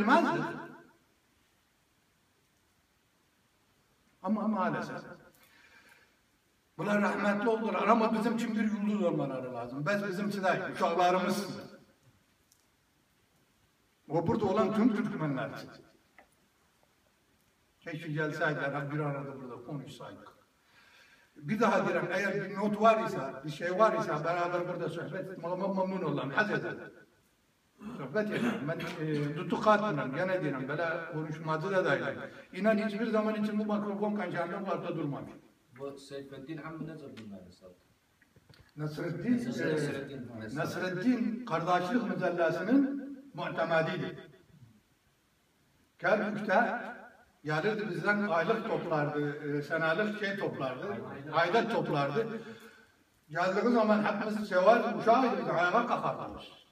bilmezdik. Ama maalesef bunlar rahmetli oldular ama bizim için bir yıldız olmaları lazım. Bizim için uşaklarımız. O burada olan tüm Türkmenler için. Keşke gelseydiler, bir arada burada konuşsaydık. Bir daha diyorum, eğer bir not var ise, bir şey var ise beraber burada sohbet etmeye memnun olalım, haz edelim. Sohbet edelim. Ben tutuk atmıyorum, gene diyorum, böyle konuşmacı da değilim. İnan hiçbir zaman için bu mikrofon kanşağında varda durmam. Bu Seyfettin Hamdi nedir bunları sattı? Nasreddin kardeşlik müzellasının muhtemadidir. Kerkük'te gelirdi bizden aylık toplardı, senelik şey toplardı, aidat toplardı. Geldiği zaman hepimiz sevar, uşağıydı, ayağa kalkardılar.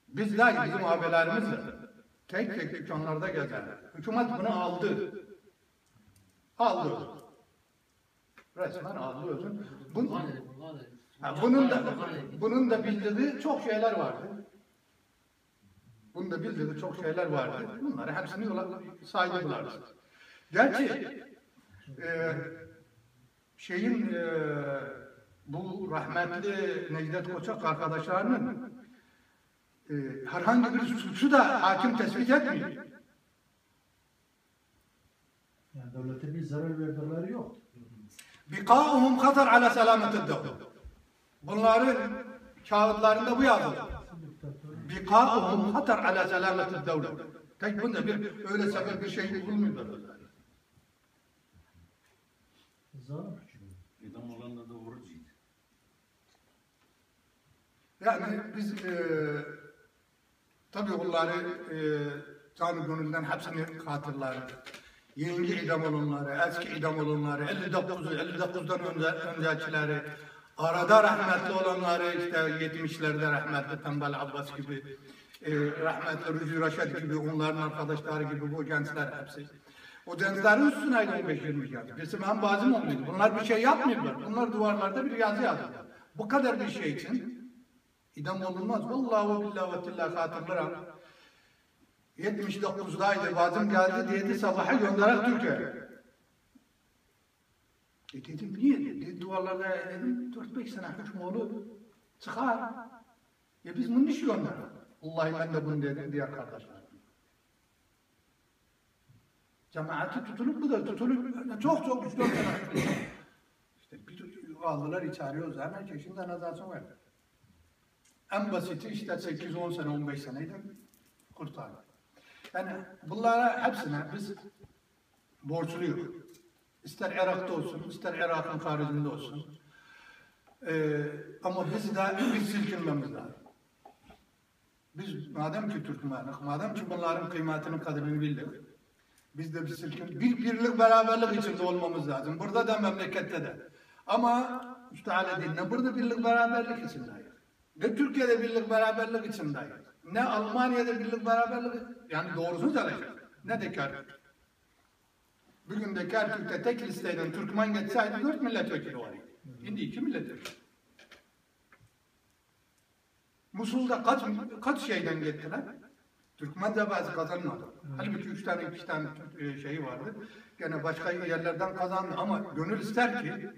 Biz de bizim abilerimizle tek tek dükkanlarda gezerler. Hükümet bunu aldı. Aldı. Resmen aldı. Bunun da bildiği çok şeyler vardı. Bunun da bildiği çok şeyler vardı. Bunları hepsini saydılar. Gerçi bu rahmetli Necdet Koçak arkadaşlarının herhangi bir suçu da hakim tespit etmiyor. Yani devlete bir zarar verdileri yok. Bikâuhum hatar ala selametid devlet. Bunların kağıtlarında bu yazılı. Bikâuhum hatar ala selametid devlet. Tek bunda öyle sebep bir şey bulmuyorlar. Zalim. İdam olanla da vurucuydu. Yani biz tabii onları canı gönülden hepsini hatırlarız. Yeni idam olanları, eski idam olanları, 59'dan öncekileri, arada rahmetli olanları, işte 70'lerde rahmetli Tembel Abbas gibi, rahmetli Rüzü Raşad gibi, onların arkadaşları gibi bu gençler hepsi. O gençlerin üstüne 15-20 yazdı. Bizim hem bazım olmuyordu. Bunlar bir şey yapmıyorlar. Bunlar duvarlarda bir yazı yazdılar. Bu kadar bir şey için idam olunmaz. Vallahi billahi ve tillahi hatırlarım. 79'daydı, bazım geldi dedi sabahı gönderek Türkiye'ye. Dedim niye? Dedi duvarlarda dedim 4-5 sene hükmoğlu çıkar. Biz bunu iş gönderelim. Vallahi ben de bunu dedim diğer kardeşler. Cemaati tutulup bu da tutulup çok 3-4 sene. İşte bir aldılar içeriye o zaman çeşinden azalsın var. En basiti işte 8-10 sene 15 seneydi kurtardı. Yani bunlara hepsine biz borçluyuz. İster Irak'ta olsun, ister Irak'ın haricinde olsun. Ama biz de silkinmemiz lazım. Biz madem ki Türkmenlik, madem ki bunların kıymetinin kadrini bildik, biz de bir birlik beraberlik içinde olmamız lazım. Burada da memlekette de. Ama müstahale değil. Ne burada birlik beraberlik içindeyiz. Ne Türkiye'de birlik beraberlik içindeyiz. Ne Almanya'da birlik beraberlik, yani doğrusunu söyleyecek. Ne de Kerkük. Bugün de Kerkük'te tek listeyden Türkmen geçseydi 4 milletvekili var. Şimdi 2 milletvekili. Musul'da kaç şeyden gittiler? Türkmen de bazı kazanmadı. Halbuki 2 tane şeyi vardı. Gene başka yerlerden kazandı ama gönül ister ki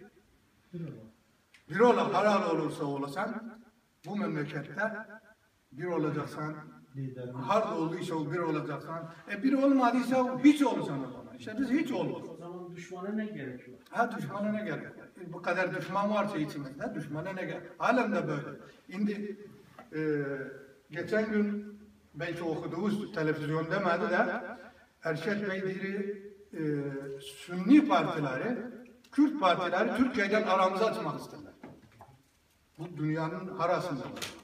bir ola halal olursa olasan bu memlekette bir olacaksan, harda olduysa o bir olacaksan, bir olmadıysa hiç olursan o zaman. İşte biz hiç olmadık. O zaman düşmana ne gerekiyor? Düşmana ne gerek var? Bu kadar düşman varsa içimizde, düşmana ne gerek? Halen de böyle. Şimdi geçen gün belki okuduğumuz televizyon demedi de Erşet Bey diri Sünni partileri, Kürt partileri Türkiye'den aramızı açmak isterler. Bu dünyanın arasında var.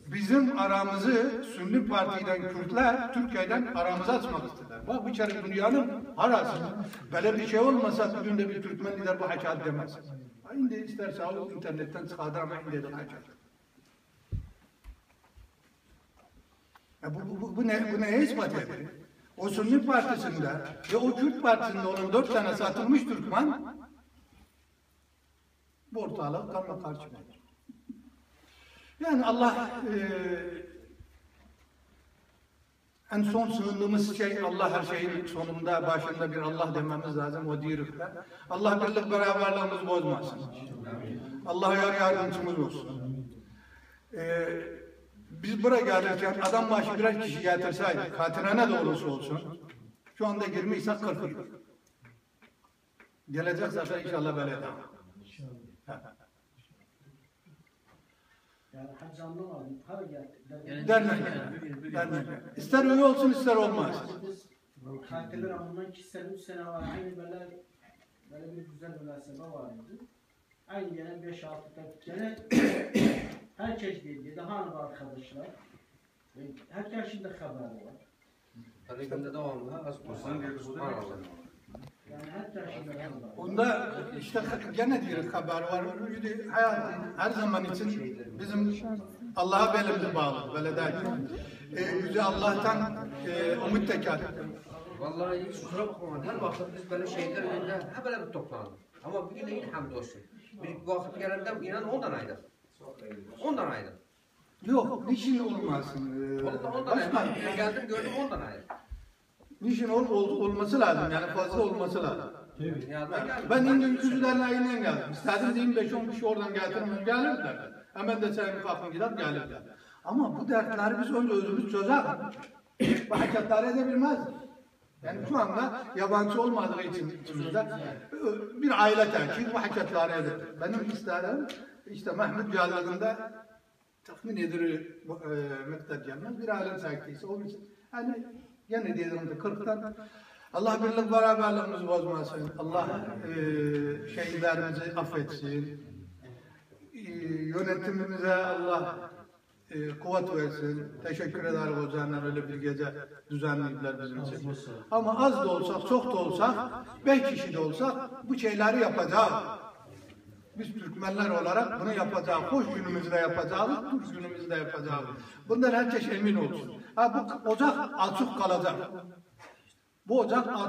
Bizim aramızı Sünni partiden Kürtler Türkiye'den aramızı açmak isterler. Bak bir kere dünyanın arasında. Böyle bir şey olmasa bugün de bir Türkmen lider bu hakikat demez. Şimdi isterse o internetten çıkardır ama şimdi de kaçar. Bu neye ispat ediyor? O Sünni partisinde ve o Kürt partisinde olan 4 tane satılmış Türkmen bu ortalığı karma karışık. Yani Allah En son sığındığımız şey Allah, her şeyin sonunda, başında bir Allah dememiz lazım, o dirikler. Allah birlik beraberliğimizi bozmasın. Allah yar yardımcımız olsun. Biz buraya gelirken adam başı birer kişi getirseydik, hatırına ne de olursa olsun, şu anda 20 ise 40 yıl. Gelecek sefer inşallah böyle devam. Yani hacı anlamadım. Her geldi. Dernek. İster öyle olsun ister olmaz. Biz katiler bundan 2 sene 3 sene var. Aynı böyle bir güzel münasebe vardı. Aynı gene 5-6 gene herkes dedi. Daha hanım arkadaşlar. Herkes şimdi haberi var. Talebe'nde devamlı az Yani herkes şimdi haberi var. Bunda işte gene diyoruz haber var. Hayat her zaman için bizim Allah'a belimiz bağlı. Böyle derken. Yüce Allah'tan umut tekrar. Vallahi hiç kusura bakmayın. Her vakit biz böyle şeyler önünde hep böyle bir toplandık. Ama bugün de yine hamdolsun. Bir vakit gelende inan ondan aydık. Ondan aydık. Yok, niçin olmasın? Vallahi ondan aydık. Ben geldim gördüm ondan aydık. Niçin olması lazım, yani fazla olması lazım. Dünyadan geldim. Ben indi Küzüler'le aynen geldim. İstedim diyeyim 5-10 kişi oradan getirmem, gelirler. Hemen de sen kalkın gider, gelirler. Ama bu dertleri biz önce özümüz çözer. Bu hakikatleri edebilmez. Yani şu anda yabancı olmadığı için içimizde bir aile tercih bu hakikatleri eder. Benim isterim işte Mehmet geldiğinde tahmin edilir miktar gelmez bir aile tercihiyse o için. Yani gene dediğimde 40'tan Allah birlik beraberliğimizi bozmasın. Allah şehitlerimizi affetsin. Yönetimimize Allah kuvvet versin. Teşekkür ederiz hocamlar öyle bir gece düzenlediler bizim için. Ama az da olsak, çok da olsak, 5 kişi de olsak bu şeyleri yapacağız. Biz Türkmenler olarak bunu yapacağız. Hoş günümüzde yapacağız, Türk günümüzde yapacağız. Bundan herkes emin olsun. Ha, bu ocak açık kalacak. Bu ocak açık.